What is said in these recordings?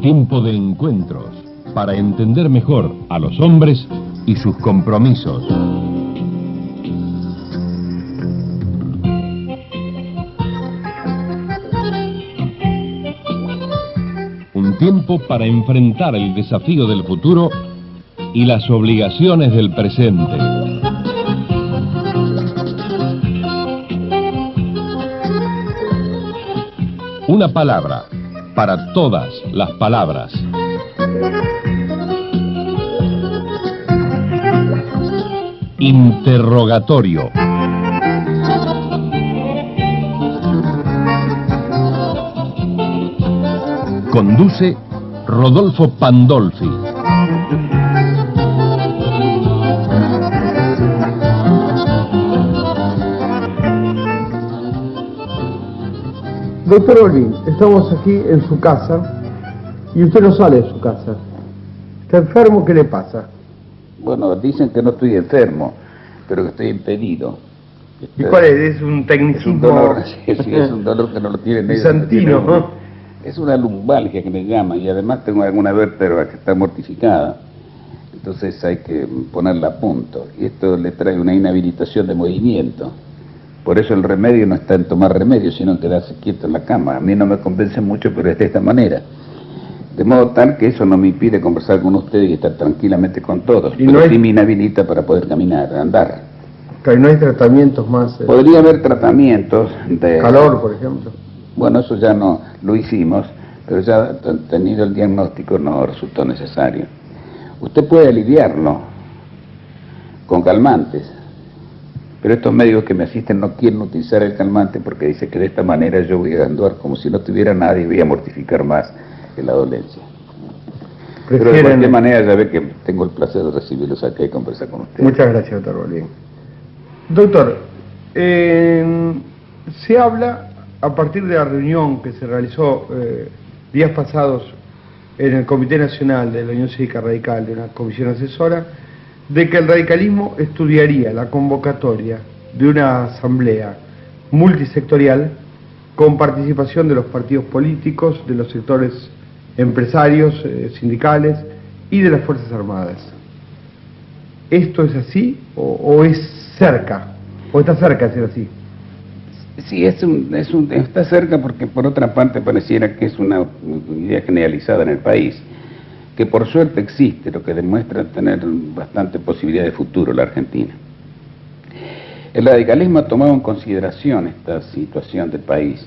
tiempo de encuentros para entender mejor a los hombres y sus compromisos. Un tiempo para enfrentar el desafío del futuro y las obligaciones del presente. Una palabra para todas las palabras. Interrogatorio. Conduce Rodolfo Pandolfi. Doctor Olin, estamos aquí en su casa y usted no sale de su casa. ¿Está enfermo? ¿Qué le pasa? Bueno, dicen que no estoy enfermo, pero que estoy impedido. ¿Y cuál es? ¿Es un tecnicismo? Es un dolor, sí, es un dolor que no lo tiene nadie. Bizantino, ¿no? Es una lumbalgia que me llaman y además tengo alguna vértebra que está mortificada. Entonces hay que ponerla a punto y esto le trae una inhabilitación de movimiento. Por eso el remedio no está en tomar remedio, sino en quedarse quieto en la cama. A mí no me convence mucho, pero es de esta manera. De modo tal que eso no me impide conversar con ustedes y estar tranquilamente con todos. ¿Y pero no hay... sí me inhabilita para poder caminar, andar. ¿Y no hay tratamientos más? Podría haber tratamientos de... calor, por ejemplo. Bueno, eso ya no lo hicimos, pero ya tenido el diagnóstico no resultó necesario. Usted puede aliviarlo con calmantes. Pero estos médicos que me asisten no quieren utilizar el calmante porque dice que de esta manera yo voy a actuar como si no tuviera nadie y voy a mortificar más la dolencia. Pero de cualquier manera ya ve que tengo el placer de recibirlos acá y conversar con ustedes. Muchas gracias, doctor Bolín. Doctor, se habla a partir de la reunión que se realizó días pasados en el Comité Nacional de la Unión Cívica Radical, de una comisión asesora, de que el radicalismo estudiaría la convocatoria de una asamblea multisectorial con participación de los partidos políticos, de los sectores empresarios, sindicales y de las Fuerzas Armadas. ¿Esto es así o es cerca? ¿O está cerca de ser así? Sí, está cerca porque por otra parte pareciera que es una idea generalizada en el país, que por suerte existe, lo que demuestra tener bastante posibilidad de futuro la Argentina. El radicalismo ha tomado en consideración esta situación del país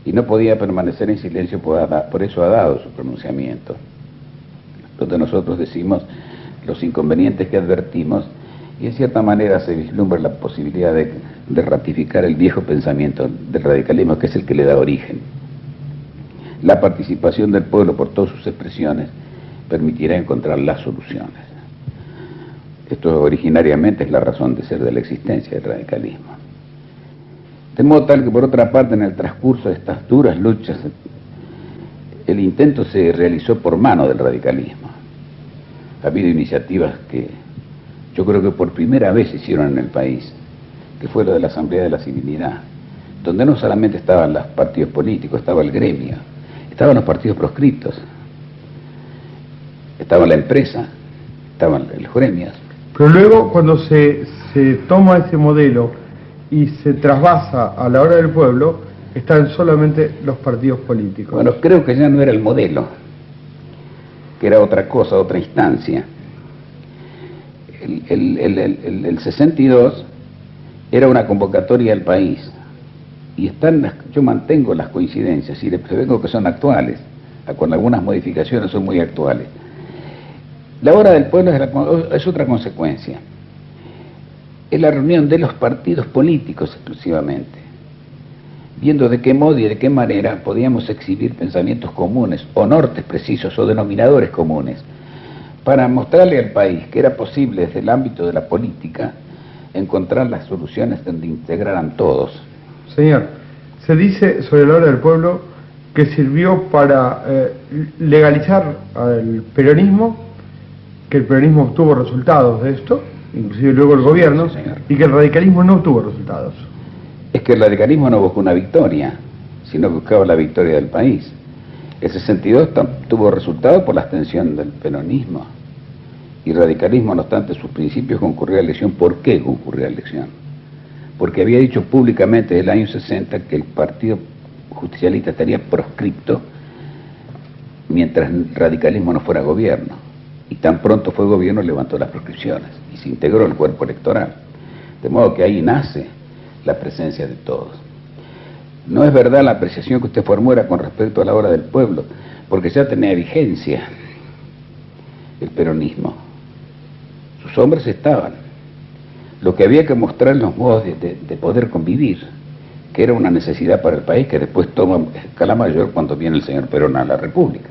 y no podía permanecer en silencio, por eso ha dado su pronunciamiento, donde nosotros decimos los inconvenientes que advertimos y en cierta manera se vislumbra la posibilidad de ratificar el viejo pensamiento del radicalismo, que es el que le da origen. La participación del pueblo por todas sus expresiones permitirá encontrar las soluciones. Esto originariamente es la razón de ser de la existencia del radicalismo. De modo tal que por otra parte en el transcurso de estas duras luchas el intento se realizó por mano del radicalismo. Ha habido iniciativas que yo creo que por primera vez se hicieron en el país, que fue lo de la Asamblea de la Civilidad, donde no solamente estaban los partidos políticos, estaba el gremio, estaban los partidos proscriptos, estaba la empresa, estaban los gremios. Pero luego cuando se toma ese modelo y se trasvasa a la hora del pueblo, están solamente los partidos políticos. Bueno, creo que ya no era el modelo, que era otra cosa, otra instancia. El 62 era una convocatoria al país y yo mantengo las coincidencias y les vengo que son actuales, con algunas modificaciones son muy actuales. La hora del pueblo es otra consecuencia. Es la reunión de los partidos políticos exclusivamente, viendo de qué modo y de qué manera podíamos exhibir pensamientos comunes, o nortes precisos, o denominadores comunes, para mostrarle al país que era posible desde el ámbito de la política encontrar las soluciones donde integraran todos. Señor, se dice sobre la hora del pueblo que sirvió para legalizar al peronismo, que el peronismo obtuvo resultados de esto, inclusive luego el gobierno, sí, y que el radicalismo no obtuvo resultados. Es que el radicalismo no buscó una victoria, sino buscaba la victoria del país. El 62 tuvo resultado por la abstención del peronismo. Y el radicalismo, no obstante sus principios, concurrió a la elección. ¿Por qué concurrió a la elección? Porque había dicho públicamente desde el año 60 que el Partido Justicialista estaría proscripto mientras el radicalismo no fuera gobierno. Y tan pronto fue gobierno, levantó las proscripciones y se integró el cuerpo electoral. De modo que ahí nace la presencia de todos. No es verdad la apreciación que usted formula con respecto a la obra del pueblo, porque ya tenía vigencia el peronismo. Sus hombres estaban. Lo que había que mostrar en los modos de poder convivir, que era una necesidad para el país, que después toma escala mayor cuando viene el señor Perón a la República.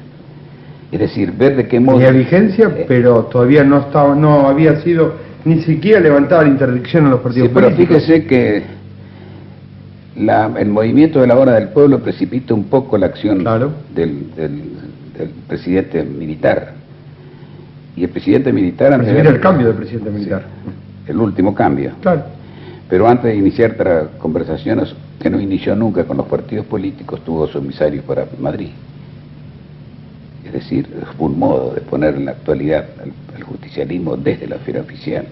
Es decir, ver de qué modo... Tenía vigencia, pero todavía no había sido ni siquiera levantada la interdicción a los partidos políticos. Pero fíjese que el movimiento de la hora del pueblo precipita un poco la acción del presidente militar. Y el presidente militar... Precipita el cambio del presidente militar. Sí, el último cambio. Claro. Pero antes de iniciar conversaciones que no inició nunca con los partidos políticos, tuvo su emisario para Madrid. Es decir, fue un modo de poner en la actualidad el justicialismo desde la esfera oficial.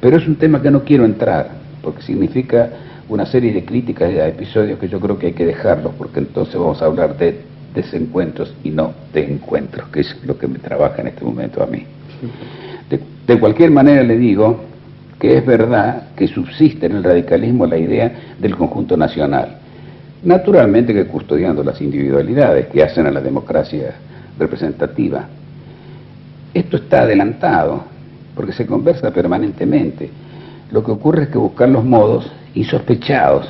Pero es un tema que no quiero entrar, porque significa una serie de críticas y de episodios que yo creo que hay que dejarlos, porque entonces vamos a hablar de desencuentros y no de encuentros, que es lo que me trabaja en este momento a mí. De cualquier manera le digo que es verdad que subsiste en el radicalismo la idea del conjunto nacional, naturalmente que custodiando las individualidades que hacen a la democracia representativa. Esto está adelantado, porque se conversa permanentemente. Lo que ocurre es que buscar los modos insospechados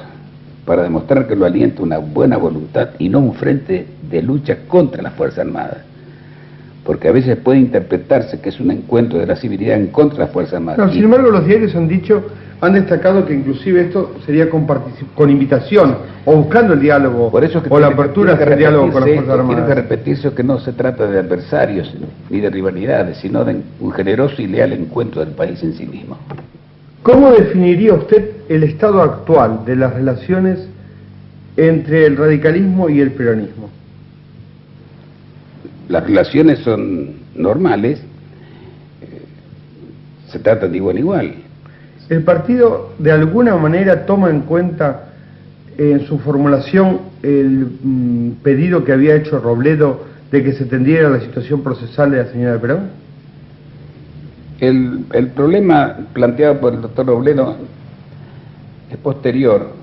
para demostrar que lo alienta una buena voluntad y no un frente de lucha contra las Fuerzas Armadas. Porque a veces puede interpretarse que es un encuentro de la civilidad en contra de las Fuerzas Armadas. No, sin embargo, los diarios han destacado que inclusive esto sería con invitación o buscando el diálogo. Por eso que o la apertura del diálogo con las Fuerzas Armadas. Tiene que repetirse que no se trata de adversarios ni de rivalidades, sino de un generoso y leal encuentro del país en sí mismo. ¿Cómo definiría usted el estado actual de las relaciones entre el radicalismo y el peronismo? Las relaciones son normales, se tratan de igual a igual. ¿El partido de alguna manera toma en cuenta en su formulación el pedido que había hecho Robledo de que se tendiera la situación procesal de la señora Perón? El problema planteado por el doctor Robledo es posterior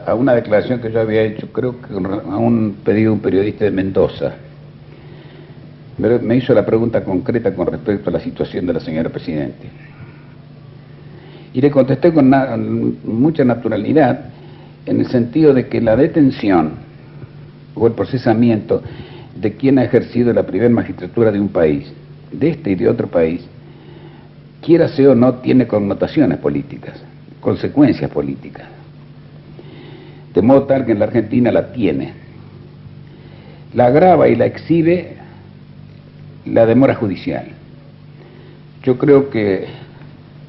a una declaración que yo había hecho, creo que a un pedido de un periodista de Mendoza. Me hizo la pregunta concreta con respecto a la situación de la señora Presidente. Y le contesté con mucha naturalidad, en el sentido de que la detención o el procesamiento de quien ha ejercido la primera magistratura de un país, de este y de otro país, quiera sea o no, tiene connotaciones políticas, consecuencias políticas. De modo tal que en la Argentina la tiene. La agrava y la exhibe la demora judicial. Yo creo que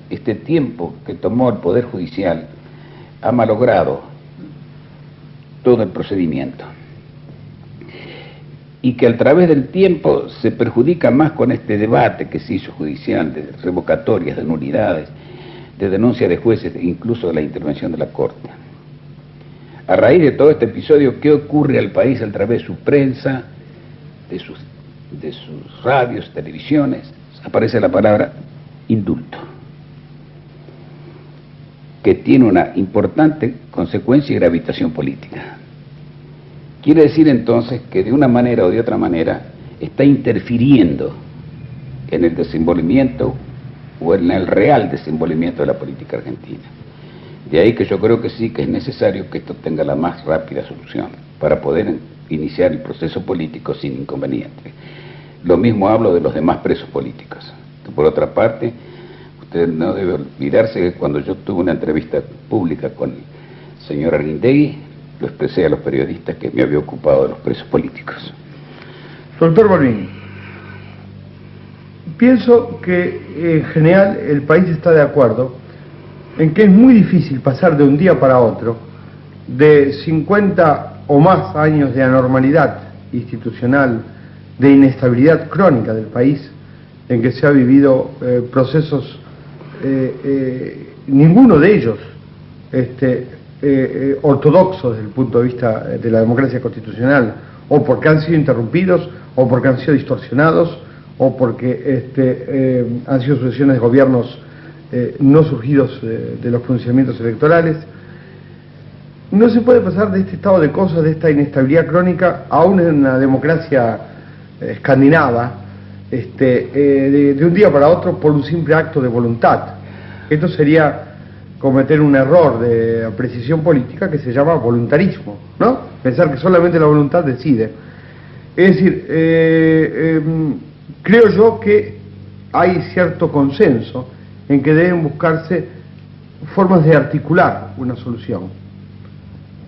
este tiempo que tomó el Poder Judicial ha malogrado todo el procedimiento. Y que a través del tiempo se perjudica más con este debate que se hizo judicial de revocatorias, de nulidades, de denuncia de jueces, incluso de la intervención de la Corte. A raíz de todo este episodio, ¿qué ocurre al país a través de su prensa, de sus radios, televisiones? Aparece la palabra indulto, que tiene una importante consecuencia y gravitación política. Quiere decir entonces que de una manera o de otra manera está interfiriendo en el desenvolvimiento o en el real desenvolvimiento de la política argentina. De ahí que yo creo que sí que es necesario que esto tenga la más rápida solución para poder iniciar el proceso político sin inconveniente. Lo mismo hablo de los demás presos políticos. Que por otra parte, usted no debe olvidarse que cuando yo tuve una entrevista pública con el señor Arguindegui, lo expresé a los periodistas que me había ocupado de los presos políticos. Doctor Balbín, pienso que en general el país está de acuerdo en que es muy difícil pasar de un día para otro de 50 o más años de anormalidad institucional de inestabilidad crónica del país, en que se ha vivido procesos, ninguno de ellos ortodoxos desde el punto de vista de la democracia constitucional, o porque han sido interrumpidos, o porque han sido distorsionados, o porque han sido sucesiones de gobiernos no surgidos de los pronunciamientos electorales. No se puede pasar de este estado de cosas, de esta inestabilidad crónica, aún en una democracia escandinava, de un día para otro por un simple acto de voluntad. Esto sería cometer un error de precisión política que se llama voluntarismo, ¿no? Pensar que solamente la voluntad decide. Es decir, creo yo que hay cierto consenso en que deben buscarse formas de articular una solución.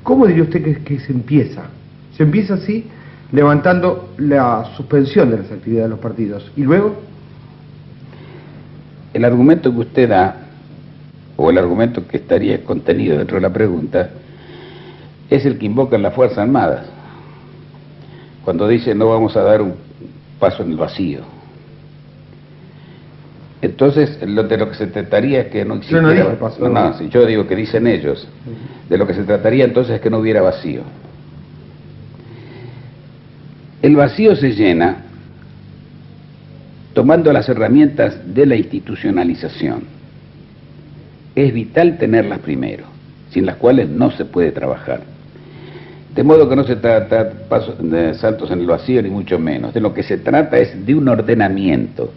¿Cómo diría usted que se empieza? Se empieza así, levantando la suspensión de las actividades de los partidos. ¿Y luego? El argumento que usted da, o el argumento que estaría contenido dentro de la pregunta, es el que invocan las Fuerzas Armadas, cuando dicen no vamos a dar un paso en el vacío. Entonces, de lo que se trataría es que no existiera... Yo no digo paso. No, si yo digo que dicen ellos, de lo que se trataría entonces es que no hubiera vacío. El vacío se llena tomando las herramientas de la institucionalización. Es vital tenerlas primero, sin las cuales no se puede trabajar. De modo que no se trata de saltos en el vacío, ni mucho menos. De lo que se trata es de un ordenamiento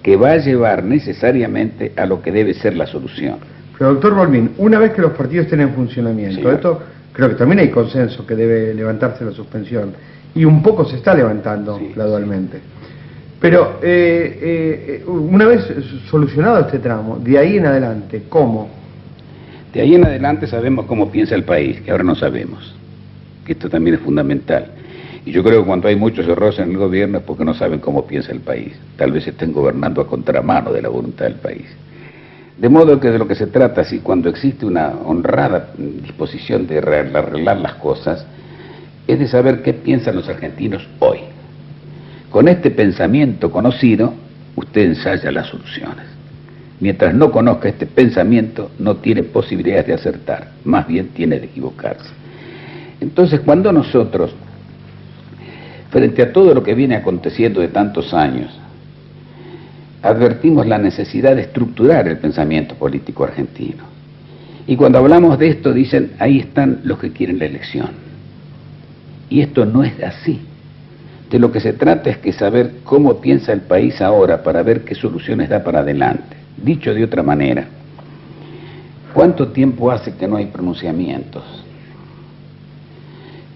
que va a llevar necesariamente a lo que debe ser la solución. Pero doctor Balbín, una vez que los partidos estén en funcionamiento, sí, esto creo que también hay consenso que debe levantarse la suspensión, y un poco se está levantando, sí, gradualmente. Pero una vez solucionado este tramo, de ahí en adelante, ¿cómo? De ahí en adelante sabemos cómo piensa el país, que ahora no sabemos, que esto también es fundamental. Y yo creo que cuando hay muchos errores en el gobierno es porque no saben cómo piensa el país. Tal vez estén gobernando a contramano de la voluntad del país. De modo que de lo que se trata, si cuando existe una honrada disposición de arreglar las cosas, es de saber qué piensan los argentinos hoy. Con este pensamiento conocido, usted ensaya las soluciones. Mientras no conozca este pensamiento, no tiene posibilidades de acertar, más bien tiene de equivocarse. Entonces, cuando nosotros, frente a todo lo que viene aconteciendo de tantos años, advertimos la necesidad de estructurar el pensamiento político argentino. Y cuando hablamos de esto dicen, ahí están los que quieren la elección. Y esto no es así. De lo que se trata es que saber cómo piensa el país ahora para ver qué soluciones da para adelante. Dicho de otra manera, ¿cuánto tiempo hace que no hay pronunciamientos?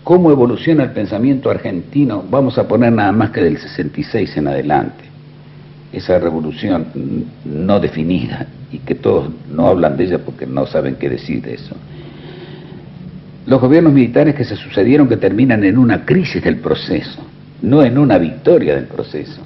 ¿Cómo evoluciona el pensamiento argentino? Vamos a poner nada más que del 66 en adelante. Esa revolución no definida y que todos no hablan de ella porque no saben qué decir de eso. Los gobiernos militares que se sucedieron que terminan en una crisis del proceso, no en una victoria del proceso.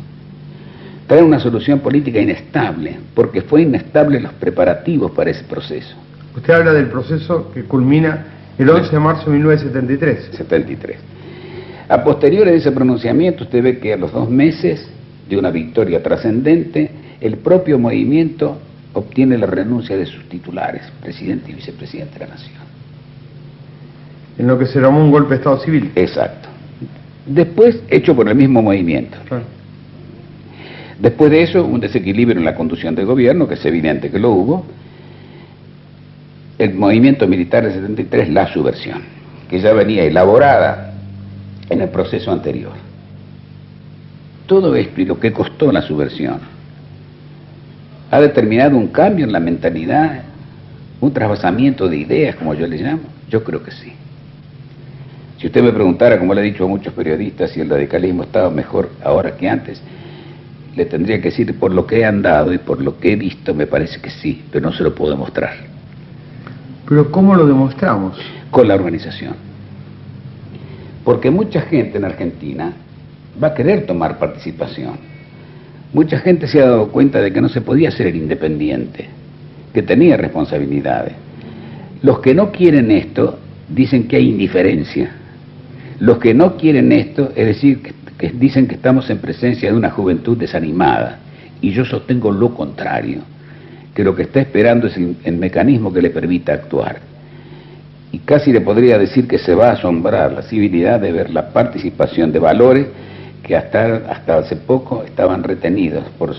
Traen una solución política inestable, porque fue inestable los preparativos para ese proceso. Usted habla del proceso que culmina el 11 de marzo de 1973. 73. A posteriores de ese pronunciamiento, usted ve que a los 2 meses de una victoria trascendente, el propio movimiento obtiene la renuncia de sus titulares, presidente y vicepresidente de la Nación. En lo que se llamó un golpe de Estado civil. Exacto. Después, hecho por el mismo movimiento. Claro. Después de eso, un desequilibrio en la conducción del gobierno, que es evidente que lo hubo. El movimiento militar de 73, la subversión, que ya venía elaborada en el proceso anterior. Todo esto y lo que costó la subversión ha determinado un cambio en la mentalidad, un trasvasamiento de ideas, como yo le llamo. Yo creo que sí. Si usted me preguntara, como le he dicho a muchos periodistas, si el radicalismo estaba mejor ahora que antes, le tendría que decir, por lo que he andado y por lo que he visto, me parece que sí, pero no se lo puedo demostrar. ¿Pero cómo lo demostramos? Con la organización. Porque mucha gente en Argentina va a querer tomar participación. Mucha gente se ha dado cuenta de que no se podía ser independiente, que tenía responsabilidades. Los que no quieren esto dicen que hay indiferencia. Los que no quieren esto, es decir, que dicen que estamos en presencia de una juventud desanimada, y yo sostengo lo contrario, que lo que está esperando es el mecanismo que le permita actuar. Y casi le podría decir que se va a asombrar la civilidad de ver la participación de valores que hasta hace poco estaban retenidos por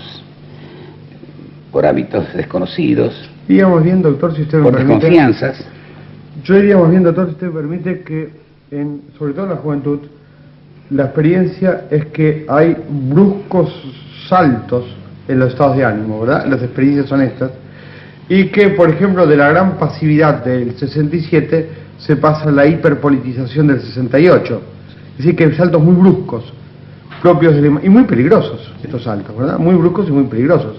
hábitos desconocidos, Iríamos bien, doctor, si usted me por permite. desconfianzas. Yo diríamos bien, doctor, si usted me permite, que sobre todo en la juventud, la experiencia es que hay bruscos saltos en los estados de ánimo, ¿verdad? Las experiencias son estas. Y que, por ejemplo, de la gran pasividad del 67 se pasa a la hiperpolitización del 68. Es decir, que hay saltos muy bruscos, propios y muy peligrosos, estos saltos, ¿verdad? Muy bruscos y muy peligrosos.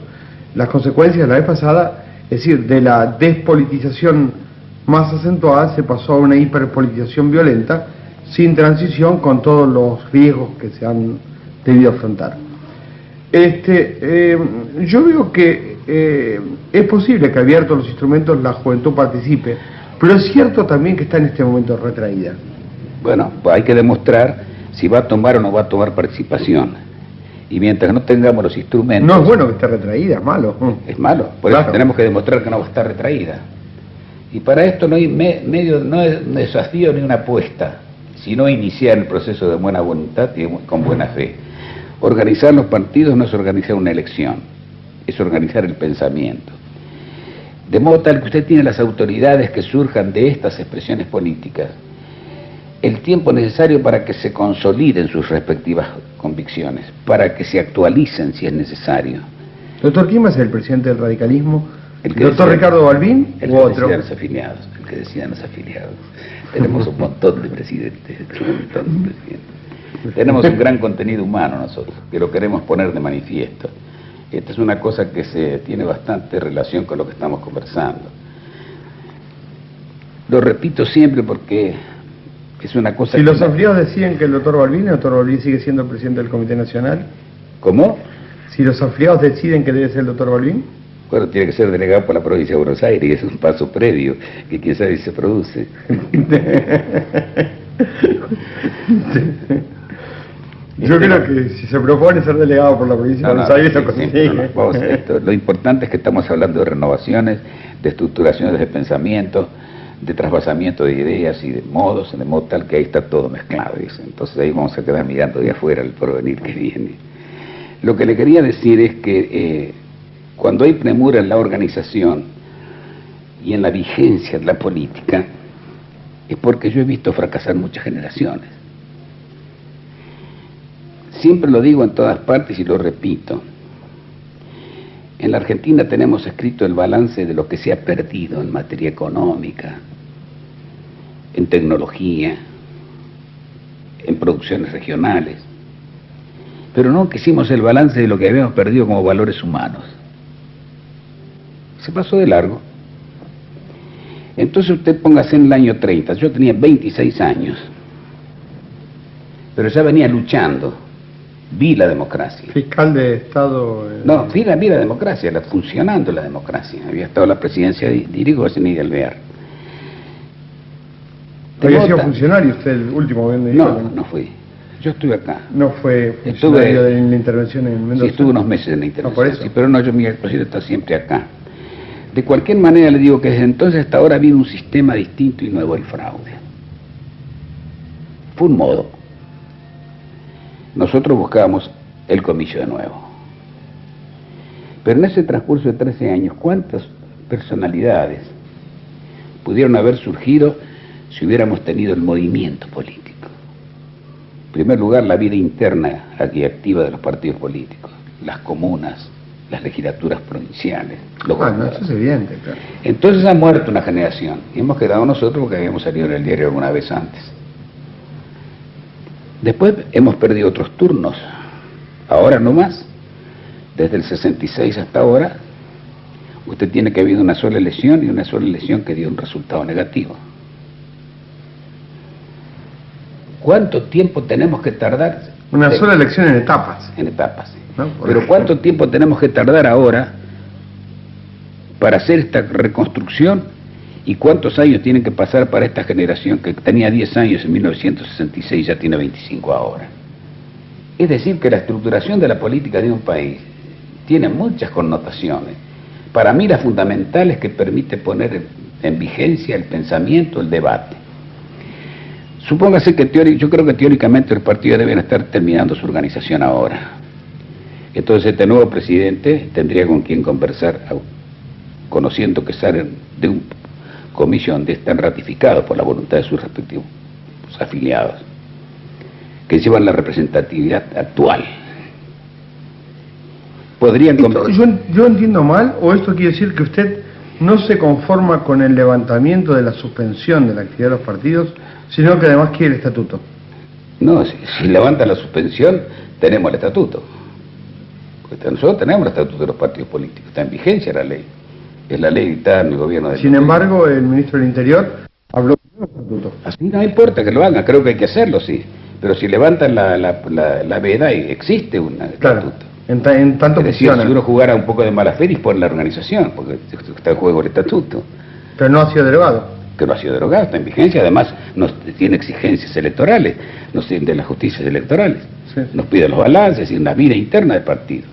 Las consecuencias la vez pasada, es decir, de la despolitización más acentuada se pasó a una hiperpolitización violenta, sin transición, con todos los riesgos que se han debido afrontar. Yo veo que es posible que, abiertos los instrumentos, la juventud participe, pero es cierto también que está en este momento retraída. Bueno, pues hay que demostrar si va a tomar o no va a tomar participación. Y mientras no tengamos los instrumentos... No es bueno que esté retraída, es malo. Es malo, por Claro. eso tenemos que demostrar que no va a estar retraída. Y para esto no hay no es un desafío ni una apuesta, sino iniciar el proceso de buena voluntad y con buena fe. Organizar los partidos no es organizar una elección, es organizar el pensamiento. De modo tal que usted tiene las autoridades que surjan de estas expresiones políticas, el tiempo necesario para que se consoliden sus respectivas convicciones, para que se actualicen si es necesario. Doctor, ¿quién va a ser el presidente del radicalismo? El ¿El que doctor decida- Ricardo Balbín El u que otro? decidan los afiliados, el que decidan los afiliados. Tenemos un montón de presidentes, Tenemos un gran contenido humano nosotros, que lo queremos poner de manifiesto. Esta es una cosa que tiene bastante relación con lo que estamos conversando. Lo repito siempre porque es una cosa Si los afiliados deciden que el doctor Balbín sigue siendo el presidente del Comité Nacional. ¿Cómo? Si los afiliados deciden que debe ser el doctor Balbín. Bueno, tiene que ser delegado por la provincia de Buenos Aires, y es un paso previo, que quién sabe si se produce. Yo creo que si se propone ser delegado por la provincia de Buenos Aires, lo consigue. Vamos a esto. Lo importante es que estamos hablando de renovaciones, de estructuraciones de pensamiento, de trasvasamiento de ideas y de modos, de modo tal que ahí está todo mezclado, dice. Entonces ahí vamos a quedar mirando de afuera el porvenir que viene. Lo que le quería decir es que cuando hay premura en la organización y en la vigencia de la política, es porque yo he visto fracasar muchas generaciones. Siempre lo digo en todas partes y lo repito. En la Argentina tenemos escrito el balance de lo que se ha perdido en materia económica, en tecnología, en producciones regionales. Pero no quisimos el balance de lo que habíamos perdido como valores humanos. Se pasó de largo. Entonces usted póngase en el año 30, yo tenía 26 años, pero ya venía luchando. Vi la democracia. Fiscal de Estado. No, vi la democracia, funcionando la democracia. Había estado la presidencia de Irigoyen y de Alvear. ¿Había sido funcionario usted el último gobierno de Irigoyen? No fui. Yo estuve acá. ¿No fue funcionario de la intervención en Mendoza? Sí, estuve unos meses en la intervención. No, por eso. Sí, pero no, mi presidente está siempre acá. De cualquier manera le digo que desde entonces hasta ahora ha habido un sistema distinto y nuevo, el fraude. Fue un modo. Nosotros buscábamos el comicio de nuevo. Pero en ese transcurso de 13 años, ¿cuántas personalidades pudieron haber surgido si hubiéramos tenido el movimiento político? En primer lugar, la vida interna y activa de los partidos políticos, las comunas, las legislaturas provinciales. No, eso es evidente, claro. Entonces ha muerto una generación y hemos quedado nosotros porque habíamos salido en el diario alguna vez antes. Después hemos perdido otros turnos, ahora no más, desde el 66 hasta ahora, usted tiene que haber una sola elección y una sola elección que dio un resultado negativo. ¿Cuánto tiempo tenemos que tardar? Una sola elección en etapas. En etapas, sí. ¿No? Pero ¿cuánto tiempo tenemos que tardar ahora para hacer esta reconstrucción ¿Y cuántos años tienen que pasar para esta generación que tenía 10 años en 1966 y ya tiene 25 ahora? Es decir, que la estructuración de la política de un país tiene muchas connotaciones. Para mí la fundamental es que permite poner en vigencia el pensamiento, el debate. Supóngase que yo creo que teóricamente los partidos deben estar terminando su organización ahora. Entonces este nuevo presidente tendría con quien conversar, conociendo que salen de un comicio donde están ratificados por la voluntad de sus respectivos afiliados, que llevan la representatividad actual. Podrían ¿Yo entiendo mal o esto quiere decir que usted no se conforma con el levantamiento de la suspensión de la actividad de los partidos, sino que además quiere el estatuto? No, si levanta la suspensión, tenemos el estatuto. Porque nosotros tenemos el estatuto de los partidos políticos, está en vigencia la ley. Es la ley dictada en el gobierno de... Sin embargo, el ministro del Interior habló del estatuto. Así no importa que lo hagan, creo que hay que hacerlo, sí. Pero si levantan la veda, existe un estatuto. Claro, en tanto es decir, funciona. si uno jugara un poco de mala fe, dispone la organización, porque está en juego el estatuto. Pero no ha sido derogado. Que no ha sido derogado, está en vigencia, además tiene exigencias electorales, de las justicias electorales. Sí. Nos pide los balances y una vida interna del partido.